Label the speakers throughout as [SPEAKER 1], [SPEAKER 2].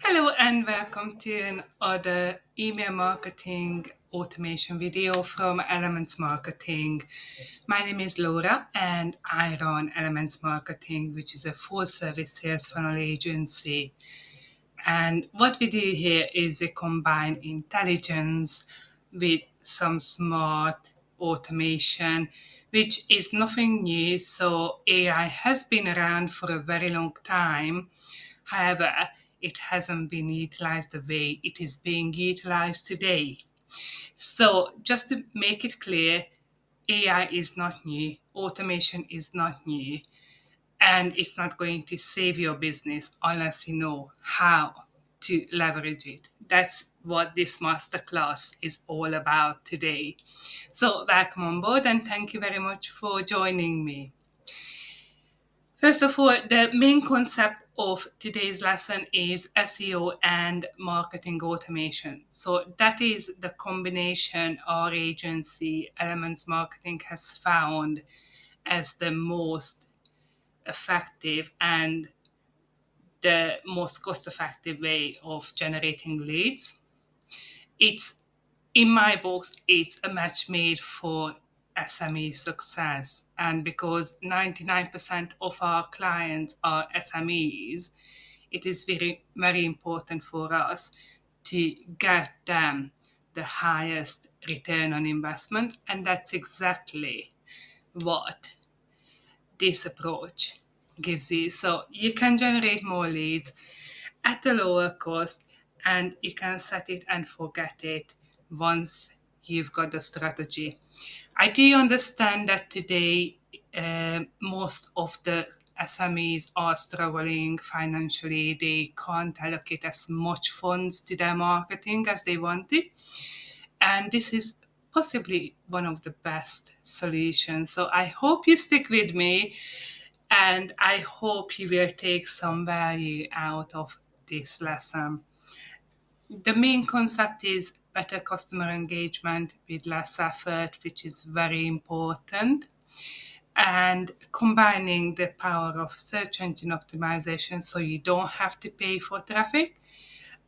[SPEAKER 1] Hello and welcome to another email marketing automation video from LMNts Marketing. My name is Laura and I run LMNts Marketing, which is a full service sales funnel agency. And what we do here is we combine intelligence with some smart automation, which is nothing new. So AI has been around for a very long time. However, it hasn't been utilized the way it is being utilized today. So, just to make it clear, AI is not new, automation is not new, and it's not going to save your business unless you know how to leverage it. That's what this masterclass is all about today. So, welcome on board and thank you very much for joining me. First of all, the main concept of today's lesson is SEO and marketing automation. So that is the combination our agency, LMNts Marketing, has found as the most effective and the most cost-effective way of generating leads. It's in my books, it's a match made for SME success. And because 99% of our clients are SMEs, it is very, very important for us to get them the highest return on investment. And that's exactly what this approach gives you. So you can generate more leads at a lower cost and you can set it and forget it once you've got the strategy. I do understand that today most of the SMEs are struggling financially. They can't allocate as much funds to their marketing as they want to. And this is possibly one of the best solutions. So I hope you stick with me and I hope you will take some value out of this lesson. The main concept is better customer engagement with less effort, which is very important, and combining the power of search engine optimization so you don't have to pay for traffic,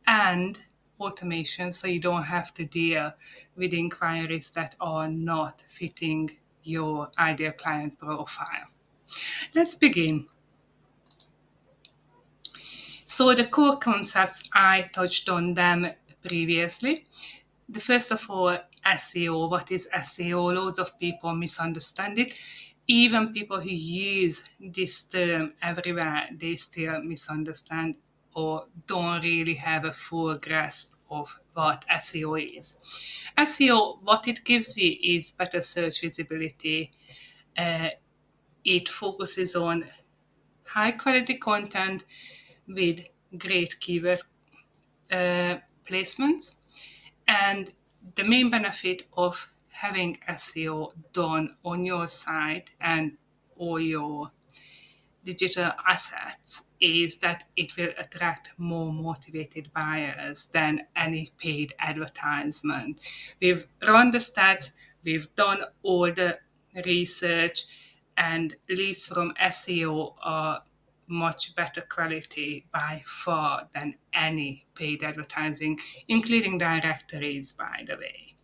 [SPEAKER 1] and automation so you don't have to deal with inquiries that are not fitting your ideal client profile. Let's begin. So the core concepts, I touched on them previously. The first of all, SEO. What is SEO? Loads of people misunderstand it. Even people who use this term everywhere, they still misunderstand or don't really have a full grasp of what SEO is. SEO, what it gives you is better search visibility. It focuses on high quality content with great keyword placements. And the main benefit of having SEO done on your site and all your digital assets is that it will attract more motivated buyers than any paid advertisement. We've run the stats, we've done all the research, and leads from SEO are much better quality by far than any paid advertising, including directories, by the way.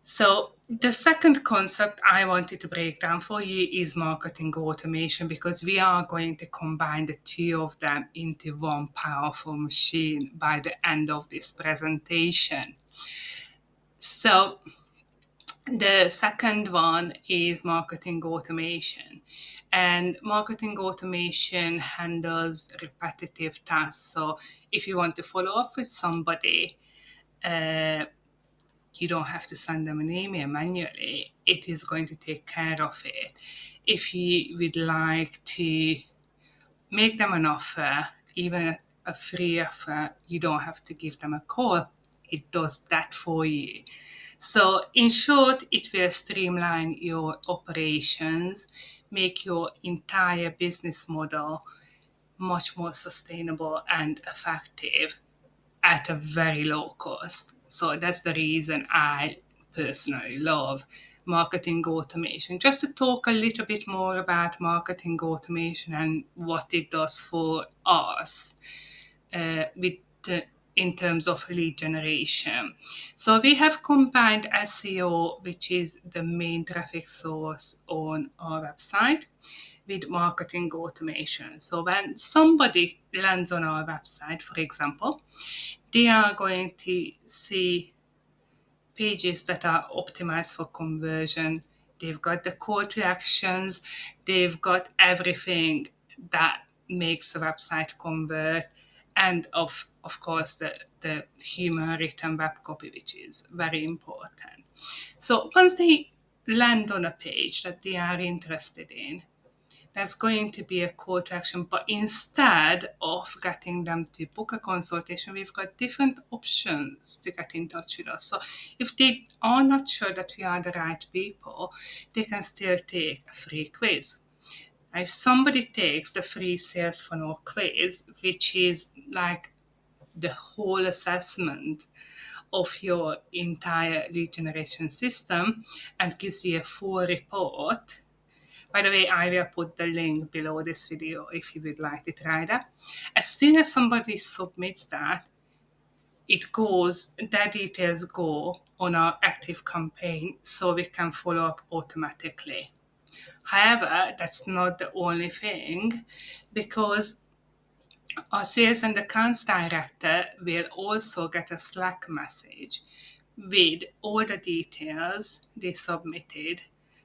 [SPEAKER 1] So the second concept I wanted to break down for you is marketing automation, because we are going to combine the two of them into one powerful machine by the end of this presentation. So the second one is marketing automation. And marketing automation handles repetitive tasks. So if you want to follow up with somebody, you don't have to send them an email manually. It is going to take care of it. If you would like to make them an offer, even a free offer, you don't have to give them a call. It does that for you. So in short, it will streamline your operations, make your entire business model much more sustainable and effective at a very low cost. So that's the reason I personally love marketing automation. Just to talk a little bit more about marketing automation and what it does for us. with in terms of lead generation. So we have combined SEO, which is the main traffic source on our website, with marketing automation. So when somebody lands on our website, for example, they are going to see pages that are optimized for conversion. They've got the call to actions, they've got everything that makes a website convert, and of course the human written web copy, which is very important. So once they land on a page that they are interested in, there's going to be a call to action. But instead of getting them to book a consultation, we've got different options to get in touch with us. So if they are not sure that we are the right people, they can still take a free quiz. If somebody takes the free sales funnel quiz, which is like the whole assessment of your entire lead generation system and gives you a full report. By the way, I will put the link below this video if you would like to try that. As soon as somebody submits that, their details go on our active campaign so we can follow up automatically. However, that's not the only thing, because our sales and accounts director will also get a Slack message with all the details they submitted,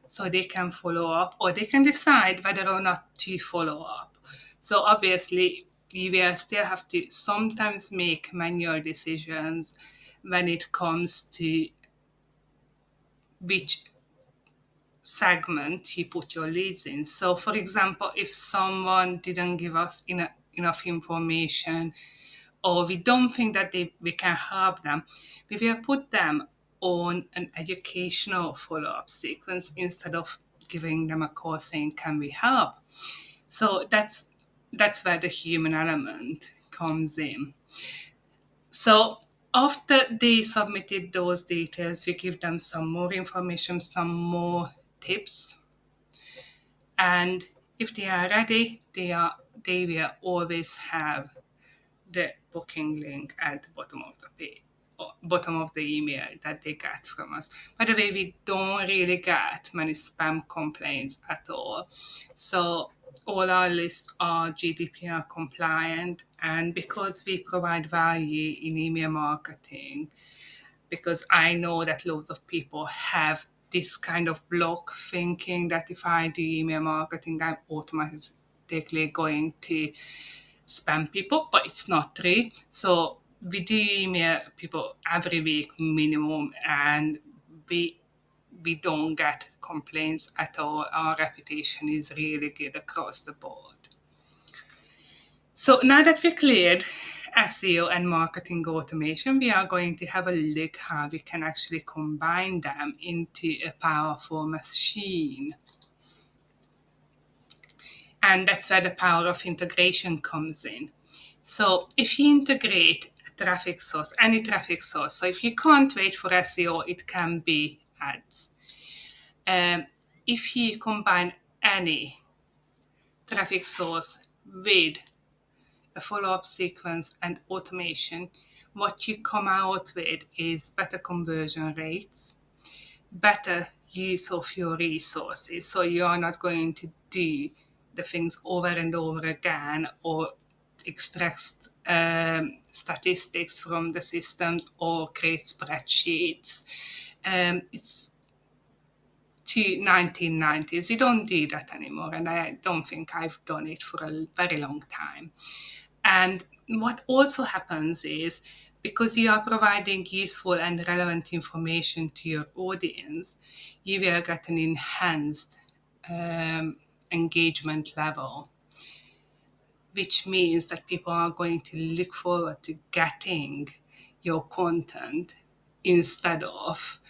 [SPEAKER 1] so they can follow up or they can decide whether or not to follow up. So obviously, you will still have to sometimes make manual decisions when it comes to which segment you put your leads in. So, for example, if someone didn't give us enough information, or we don't think that we can help them, we will put them on an educational follow-up sequence instead of giving them a call saying, can we help? So that's where the human element comes in. So after they submitted those details, we give them some more information, some more tips. And if they are ready, they will always have the booking link at the bottom of the page, bottom of the email that they get from us. By the way, we don't really get many spam complaints at all. So all our lists are GDPR compliant, and because we provide value in email marketing, because I know that loads of people have this kind of block thinking that if I do email marketing, I'm automatically going to spam people, but it's not true. So we do email people every week minimum, and we don't get complaints at all. Our reputation is really good across the board. So now that we cleared SEO and marketing automation, we are going to have a look how we can actually combine them into a powerful machine. And that's where the power of integration comes in. So if you integrate a traffic source, any traffic source, so if you can't wait for SEO, it can be ads. If you combine any traffic source with a follow-up sequence and automation, what you come out with is better conversion rates, better use of your resources. So you are not going to do the things over and over again or extract statistics from the systems or create spreadsheets. It's to 1990s. We don't do that anymore, and I don't think I've done it for a very long time. And what also happens is, because you are providing useful and relevant information to your audience, you will get an enhanced engagement level, which means that people are going to look forward to getting your content instead of,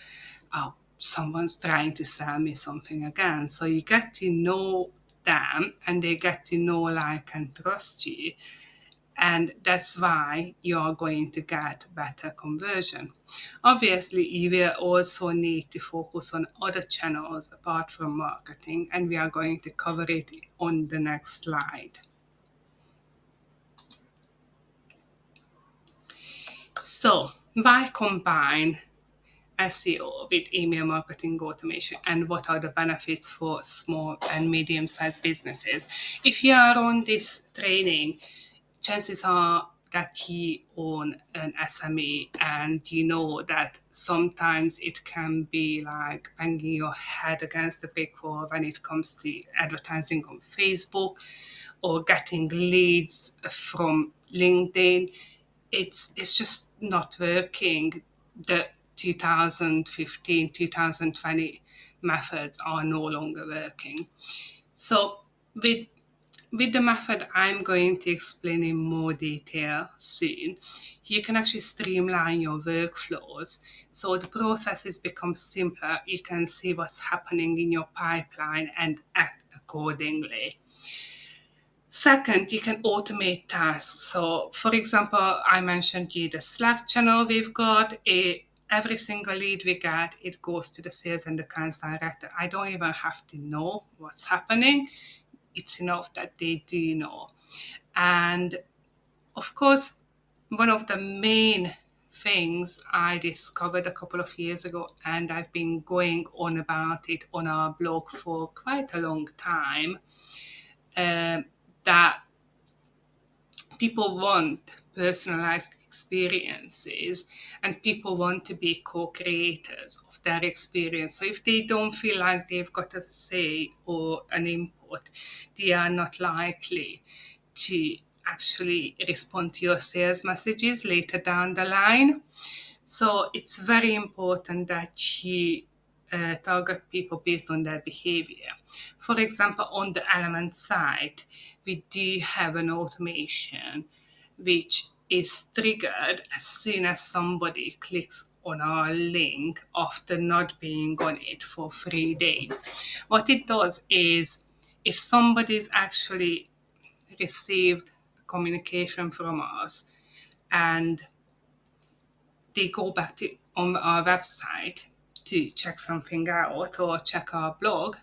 [SPEAKER 1] oh, someone's trying to sell me something again. So you get to know them and they get to know, like, and trust you. And that's why you are going to get better conversion. Obviously, you will also need to focus on other channels apart from marketing, and we are going to cover it on the next slide. So why combine SEO with email marketing automation, and what are the benefits for small and medium-sized businesses? If you are on this training, chances are that you own an SME, and you know that sometimes it can be like banging your head against the brick wall when it comes to advertising on Facebook or getting leads from LinkedIn. It's just not working. The 2015, 2020 methods are no longer working. So with the method I'm going to explain in more detail soon, you can actually streamline your workflows. So the processes become simpler. You can see what's happening in your pipeline and act accordingly. Second, you can automate tasks. So, for example, I mentioned you the Slack channel we've got. Every single lead we get, it goes to the sales and accounts director. I don't even have to know what's happening. It's enough that they do know. And of course, one of the main things I discovered a couple of years ago, and I've been going on about it on our blog for quite a long time, that people want personalized experiences and people want to be co-creators of their experience. So if they don't feel like they've got a say or an input, they are not likely to actually respond to your sales messages later down the line. So it's very important that you target people based on their behavior. For example, on the element side, we do have an automation which is triggered as soon as somebody clicks on our link after not being on it for 3 days. What it does is, if somebody's actually received communication from us and they go back to on our website to check something out or check our blog,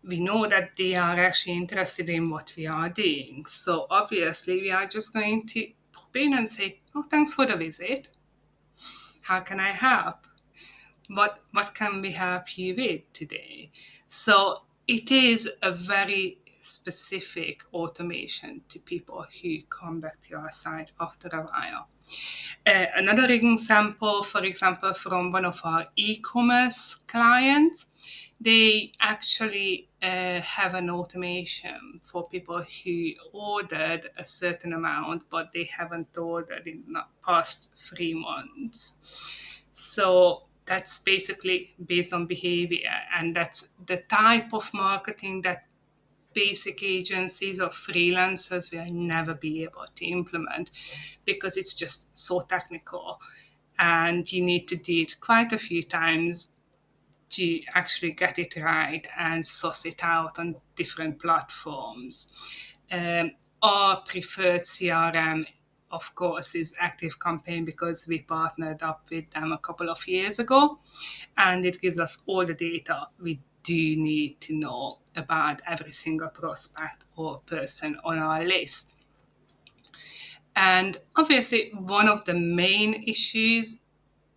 [SPEAKER 1] we know that they are actually interested in what we are doing. So obviously we are just going to pop in and say, oh, thanks for the visit. How can I help? What can we help you with today? So it is a very specific automation to people who come back to our site after a while. Another example, for example, from one of our e-commerce clients, they actually have an automation for people who ordered a certain amount, but they haven't ordered in the past 3 months. So that's basically based on behavior, and that's the type of marketing that basic agencies or freelancers will never be able to implement, because it's just so technical and you need to do it quite a few times to actually get it right and source it out on different platforms. Our preferred CRM, of course, is ActiveCampaign, because we partnered up with them a couple of years ago, and it gives us all the data we do need to know about every single prospect or person on our list. And obviously, one of the main issues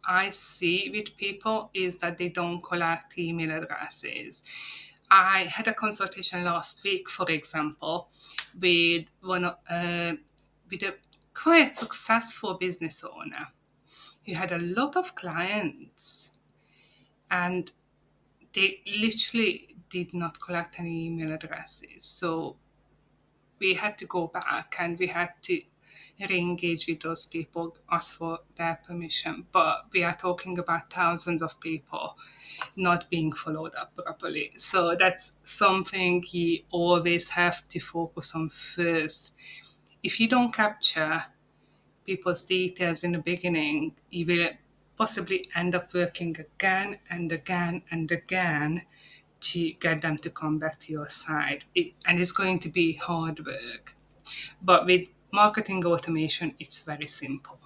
[SPEAKER 1] I see with people is that they don't collect email addresses. I had a consultation last week, for example, with with a quite successful business owner who had a lot of clients, and they literally did not collect any email addresses. So we had to go back and we had to re-engage with those people, ask for their permission. But we are talking about thousands of people not being followed up properly. So that's something you always have to focus on first. If you don't capture people's details in the beginning, you will possibly end up working again and again and again to get them to come back to your site. And it's going to be hard work. But with marketing automation, it's very simple.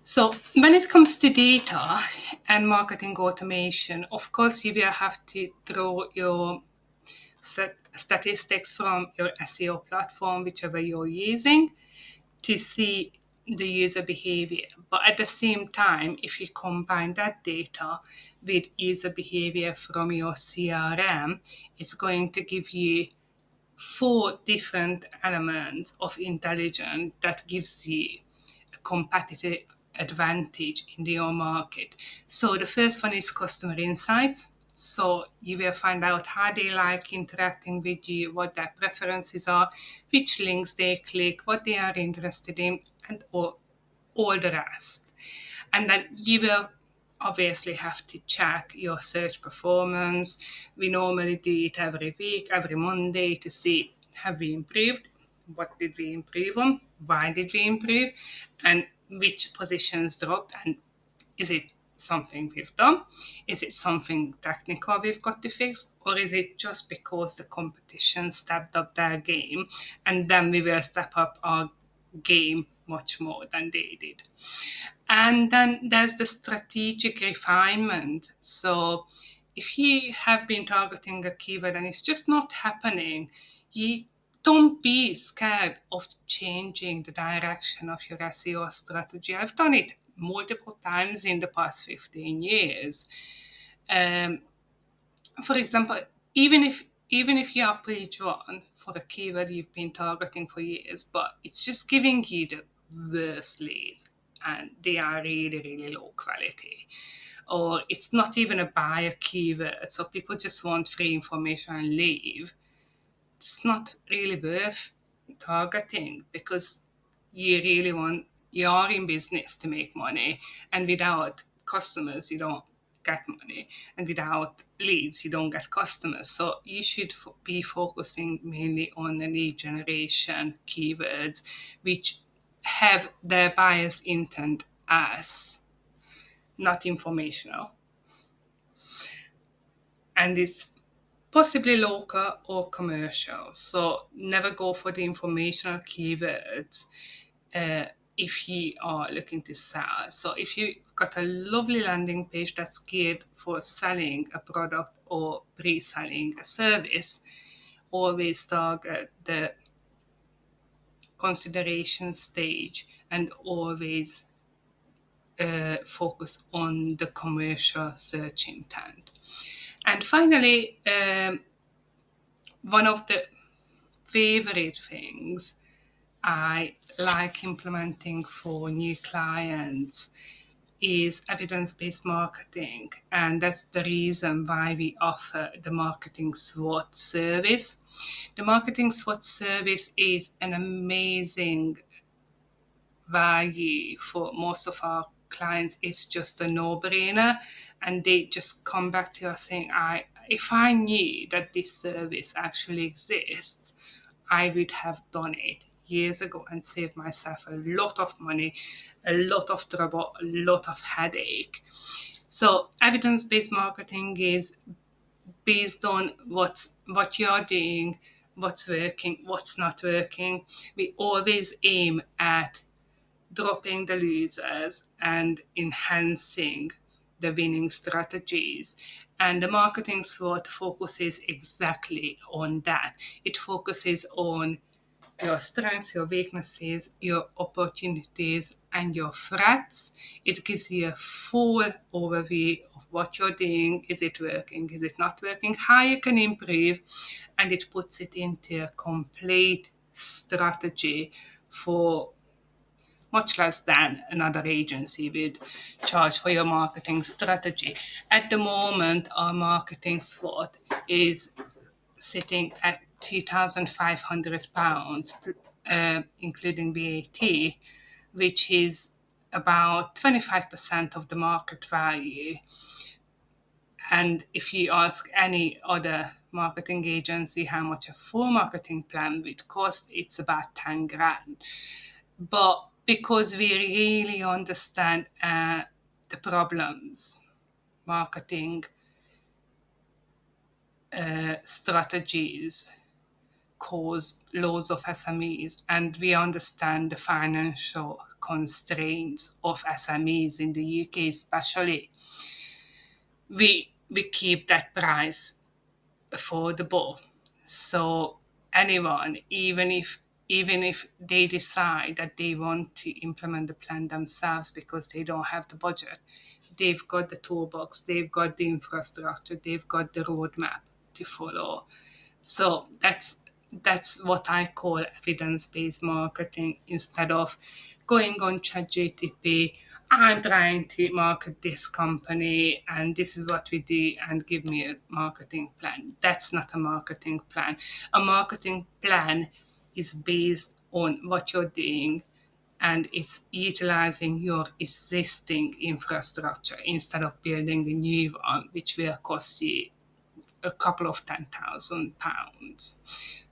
[SPEAKER 1] So when it comes to data and marketing automation, of course, you will have to throw your statistics from your SEO platform, whichever you're using, to see the user behavior. But at the same time, if you combine that data with user behavior from your CRM, it's going to give you four different elements of intelligence that gives you a competitive advantage in your market. So the first one is customer insights. So you will find out how they like interacting with you, what their preferences are, which links they click, what they are interested in, and all the rest. And then you will obviously have to check your search performance. We normally do it every week, every Monday, to see have we improved, what did we improve on, why did we improve, and which positions dropped, and is it something we've done? Is it something technical we've got to fix? Or is it just because the competition stepped up their game and then we will step up our game much more than they did? And then there's the strategic refinement. So if you have been targeting a keyword and it's just not happening, you don't be scared of changing the direction of your SEO strategy. I've done it multiple times in the past 15 years. Um, for example, even if you are page one for a keyword you've been targeting for years, but it's just giving you the worst leads and they are really, really low quality. Or it's not even a buyer keyword, so people just want free information and leave. It's not really worth targeting because you are in business to make money, and without customers you don't get money, and without leads you don't get customers. So you should be focusing mainly on the lead generation keywords which have their buyer's intent as not informational, and it's possibly local or commercial. So never go for the informational keywords if you are looking to sell. So if you've got a lovely landing page that's geared for selling a product or pre-selling a service, always target the consideration stage and always focus on the commercial search intent. And finally, one of the favorite things I like implementing for new clients is evidence-based marketing, and that's the reason why we offer the marketing SWOT service. The marketing SWOT service is an amazing value for most of our clients. It's just a no-brainer, and they just come back to us saying, if I knew that this service actually exists, I would have done it years ago and saved myself a lot of money, a lot of trouble, a lot of headache. So evidence-based marketing is based on what you're doing, what's working, what's not working. We always aim at dropping the losers and enhancing the winning strategies. And the marketing SWOT focuses exactly on that. It focuses on your strengths, your weaknesses, your opportunities, and your threats. It gives you a full overview of what you're doing. Is it working? Is it not working? How you can improve? And it puts it into a complete strategy for much less than another agency would charge for your marketing strategy. At the moment, our marketing SWOT is sitting at £2,500, including VAT, which is about 25% of the market value. And if you ask any other marketing agency how much a full marketing plan would cost, it's about 10 grand. But because we really understand the problems marketing strategies cause loads of SMEs, and we understand the financial constraints of SMEs in the UK especially, we keep that price affordable. So anyone, even if they decide that they want to implement the plan themselves because they don't have the budget, they've got the toolbox, they've got the infrastructure, they've got the roadmap to follow. So that's what I call evidence-based marketing. Instead of going on ChatGPT, I'm trying to market this company and this is what we do and give me a marketing plan. That's not a marketing plan. A marketing plan is based on what you're doing and it's utilizing your existing infrastructure instead of building a new one, which will cost you a couple of £10,000.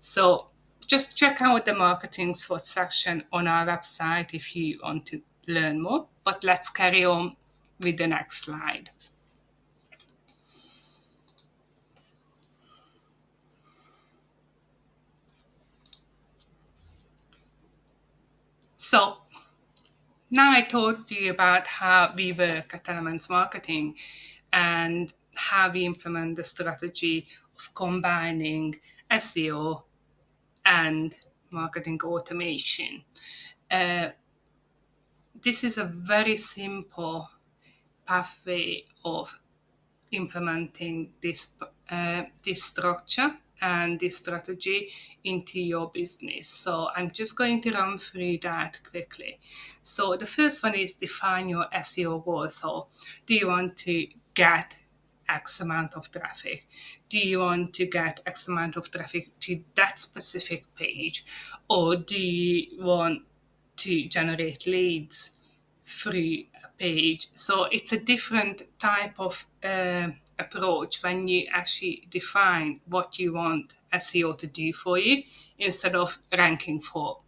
[SPEAKER 1] So just check out the marketing SWOT section on our website if you want to learn more. But let's carry on with the next slide. So now I told you about how we work at LMNts Marketing and how we implement the strategy of combining SEO and marketing automation. Uh, this is a very simple pathway of implementing this structure and this strategy into your business. So I'm just going to run through that quickly. So the first one is define your SEO goal. So do you want to get X amount of traffic? Do you want to get X amount of traffic to that specific page? Or do you want to generate leads through a page? So it's a different type of approach when you actually define what you want SEO to do for you instead of ranking for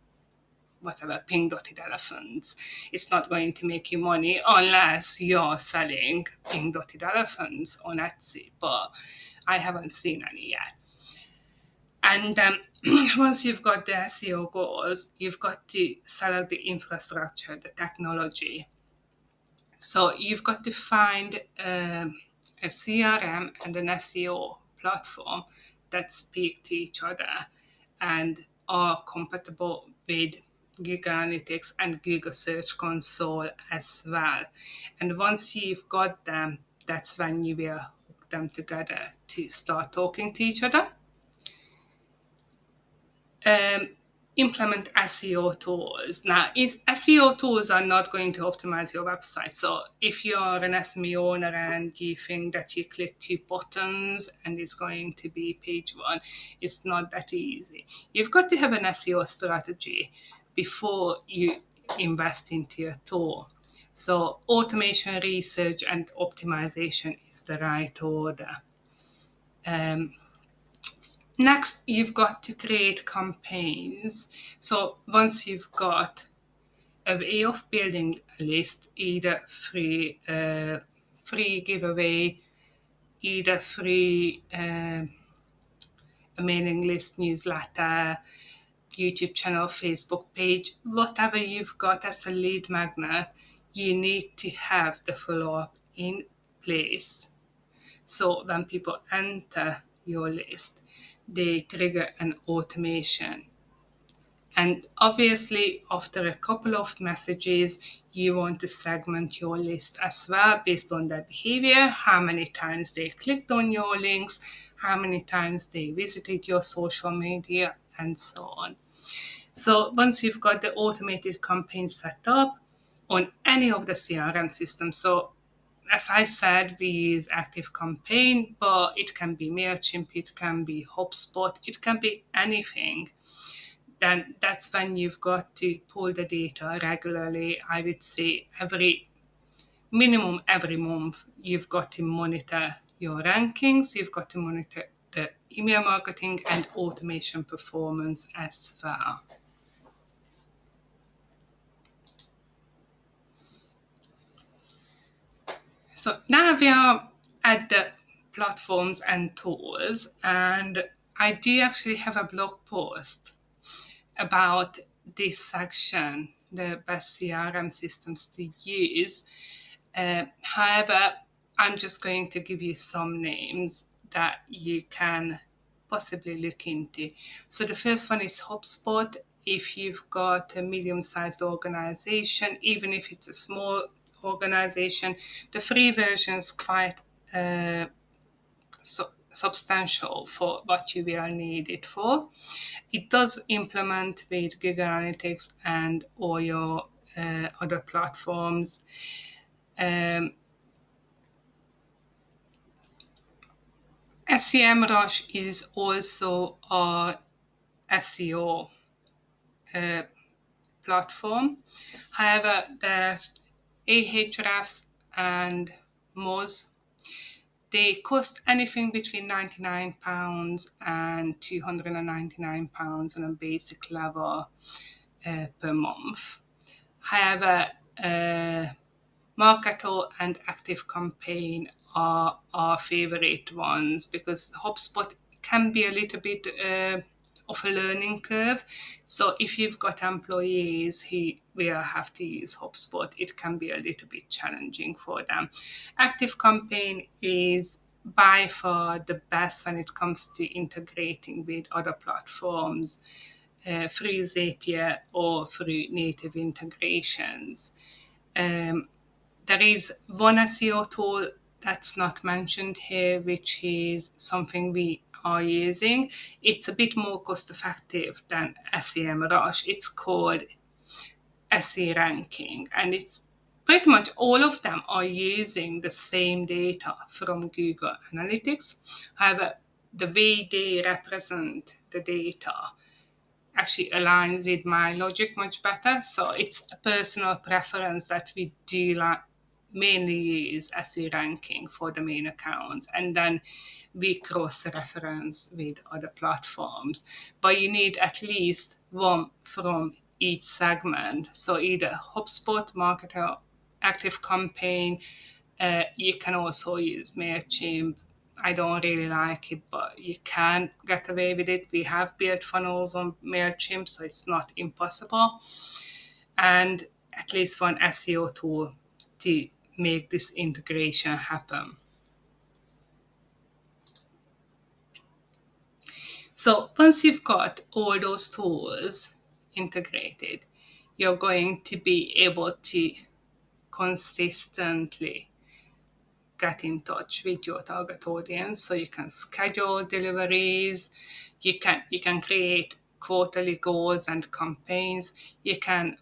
[SPEAKER 1] whatever pink dotted elephants. It's not going to make you money unless you're selling pink dotted elephants on Etsy, but I haven't seen any yet. And once you've got the SEO goals, you've got to select the infrastructure, the technology. So you've got to find a CRM and an SEO platform that speak to each other and are compatible with Google Analytics and Google Search Console as well. And once you've got them, that's when you will hook them together to start talking to each other. Implement SEO tools. Now, SEO tools are not going to optimize your website. So if you're an SME owner and you think that you click 2 buttons and it's going to be page 1, it's not that easy. You've got to have an SEO strategy before you invest into a tool. So automation, research, and optimization is the right order. Next, you've got to create campaigns. So once you've got a way of building a list, either free giveaway, either free a mailing list, newsletter, YouTube channel, Facebook page, whatever you've got as a lead magnet, you need to have the follow-up in place. So when people enter your list, they trigger an automation. And obviously, after a couple of messages, you want to segment your list as well based on their behavior, how many times they clicked on your links, how many times they visited your social media, and so on. So once you've got the automated campaign set up on any of the CRM systems, so as I said, we use ActiveCampaign, but it can be MailChimp, it can be HubSpot, it can be anything. Then that's when you've got to pull the data regularly. I would say minimum every month, you've got to monitor your rankings, you've got to monitor the email marketing and automation performance as well. So now we are at the platforms and tools, and I do actually have a blog post about this section, the best CRM systems to use. However, I'm just going to give you some names that you can possibly look into. So the first one is HubSpot. If you've got a medium-sized organization, even if it's a small organization, the free version is quite substantial for what you will need it for. It does implement with Google Analytics and all your other platforms. SEMrush is also a SEO platform. However, there's Ahrefs and Moz. They cost anything between £99 and £299 on a basic level per month. However, Marketo and Active Campaign are our favorite ones because HubSpot can be a little bit of a learning curve. So if you've got employees who will have to use HubSpot, it can be a little bit challenging for them. Active Campaign is by far the best when it comes to integrating with other platforms through Zapier or through native integrations. There is one SEO tool that's not mentioned here, which is something we are using. It's a bit more cost effective than SEMrush. It's called SE Ranking, and it's pretty much all of them are using the same data from Google Analytics. However, the way they represent the data actually aligns with my logic much better. So it's a personal preference that we do mainly use SE ranking for the main accounts, and then we cross-reference with other platforms. But you need at least one from each segment. So either HubSpot, Marketer, Active Campaign. You can also use MailChimp. I don't really like it, but you can get away with it. We have built funnels on MailChimp, so it's not impossible. And at least one SEO tool to make this integration happen. So once you've got all those tools integrated, you're going to be able to consistently get in touch with your target audience. So you can schedule deliveries, you can create quarterly goals and campaigns, you can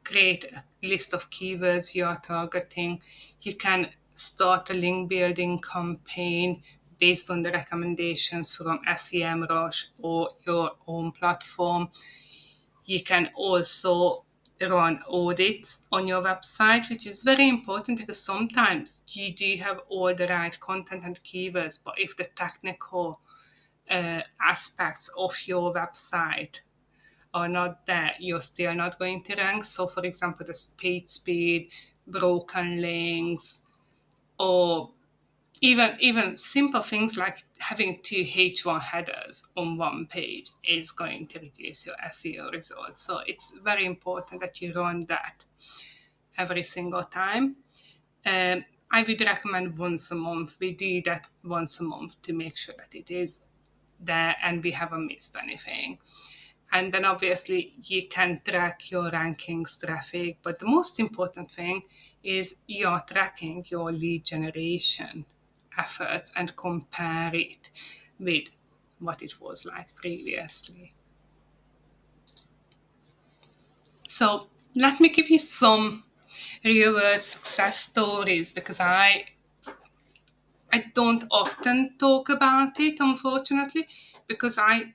[SPEAKER 1] create a list of keywords you are targeting, you can start a link building campaign based on the recommendations from SEMrush or your own platform. You can also run audits on your website, which is very important because sometimes you do have all the right content and keywords, but if the technical aspects of your website are not there, you're still not going to rank. So, for example, the page speed, broken links, or even simple things like having two H1 headers on one page is going to reduce your SEO results. So it's very important that you run that every single time. I would recommend once a month. We do that once a month to make sure that it is there and we haven't missed anything. And then obviously you can track your rankings, traffic, but the most important thing is you're tracking your lead generation efforts and compare it with what it was like previously. So let me give you some real world success stories because I don't often talk about it, unfortunately, because I'm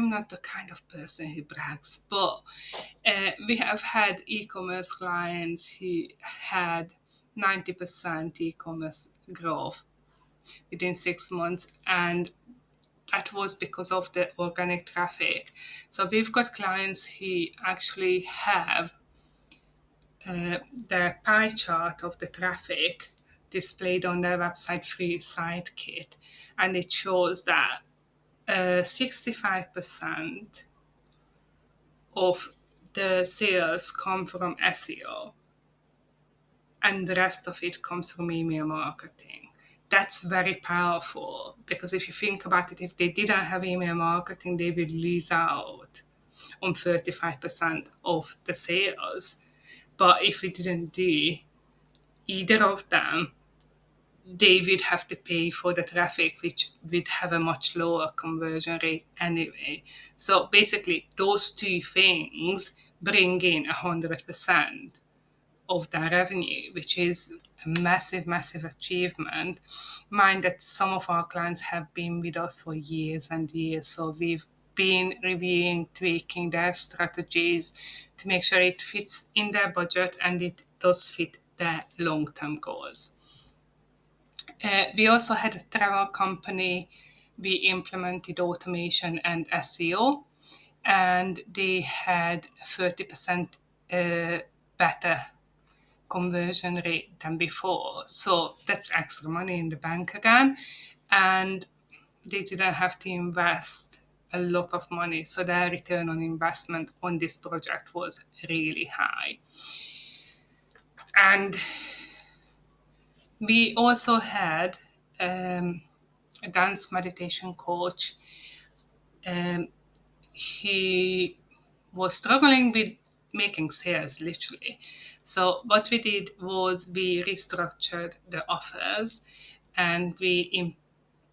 [SPEAKER 1] not the kind of person who brags, but we have had e-commerce clients who had 90% e-commerce growth within 6 months, and that was because of the organic traffic. So we've got clients who actually have their pie chart of the traffic displayed on their website through SiteKit, and it shows that 65% of the sales come from SEO and the rest of it comes from email marketing. that's very powerful, because if you think about it, if they didn't have email marketing, they would lose out on 35% of the sales. But if we didn't do either of them, they would have to pay for the traffic, which would have a much lower conversion rate anyway. So basically, those two things bring in 100% of their revenue, which is a massive, massive achievement. Mind that some of our clients have been with us for years and years, so we've been reviewing, tweaking their strategies to make sure it fits in their budget and it does fit their long-term goals. We also had a travel company. We implemented automation and SEO, and they had 30% better conversion rate than before. So that's extra money in the bank again. And they didn't have to invest a lot of money. So their return on investment on this project was really high. And we also had a dance meditation coach. He was struggling with making sales, literally. So what we did was we restructured the offers, and we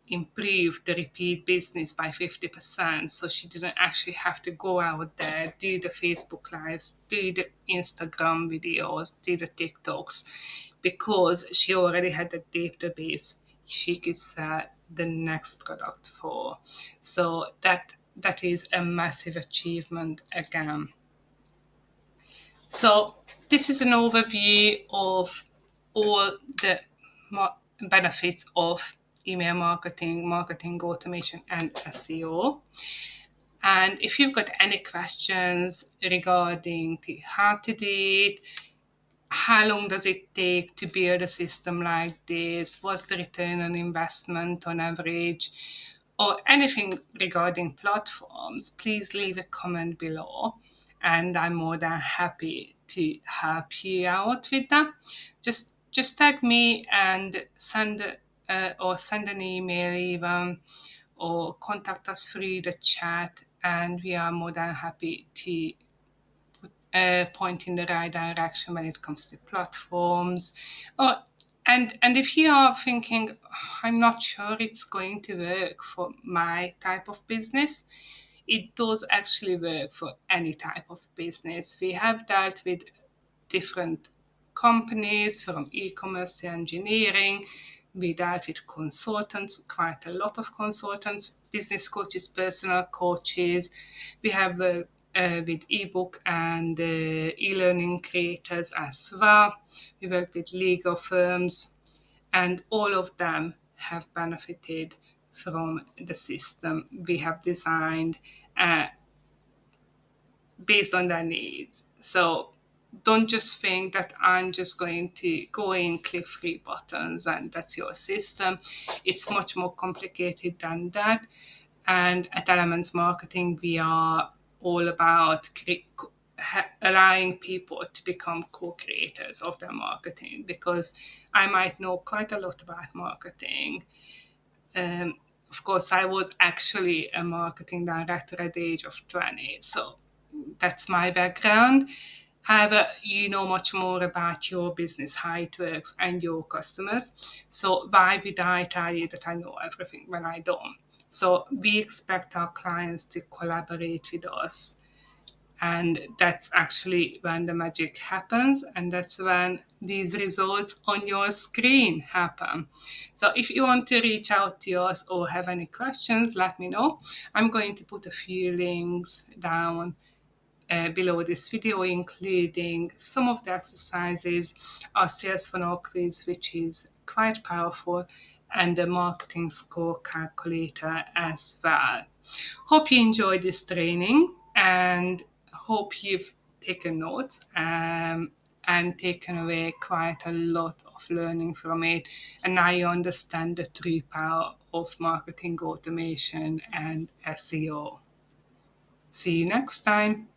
[SPEAKER 1] improved the repeat business by 50%. So she didn't actually have to go out there, do the Facebook Lives, do the Instagram videos, do the TikToks, because she already had a database she could sell the next product for. So that is a massive achievement again. So this is an overview of all the benefits of email marketing, marketing automation, and SEO. And if you've got any questions regarding how to do it, how long does it take to build a system like this, what's the return on investment on average, or anything regarding platforms, please leave a comment below, and I'm more than happy to help you out with that. Just tag me and send an email even, or contact us through the chat, and we are more than happy to point in the right direction when it comes to platforms. And if you are thinking, I'm not sure it's going to work for my type of business, it does actually work for any type of business. We have dealt with different companies, from e-commerce to engineering. We dealt with consultants, quite a lot of consultants, business coaches, personal coaches. We have with ebook and e-learning creators as well. We work with legal firms, and all of them have benefited from the system we have designed based on their needs. So don't just think that I'm just going to go in, click 3 buttons, and that's your system. It's much more complicated than that. And at LMNts Marketing, we are all about allowing people to become co-creators of their marketing, because I might know quite a lot about marketing. Of course, I was actually a marketing director at the age of 20, so that's my background. However, you know much more about your business, how it works, and your customers. So why would I tell you that I know everything when I don't? So we expect our clients to collaborate with us. And that's actually when the magic happens, and that's when these results on your screen happen. So if you want to reach out to us or have any questions, let me know. I'm going to put a few links down below this video, including some of the exercises, our sales funnel quiz, which is quite powerful, and the marketing score calculator as well. Hope you enjoyed this training, and hope you've taken notes and taken away quite a lot of learning from it. And now you understand the true power of marketing automation and SEO. See you next time.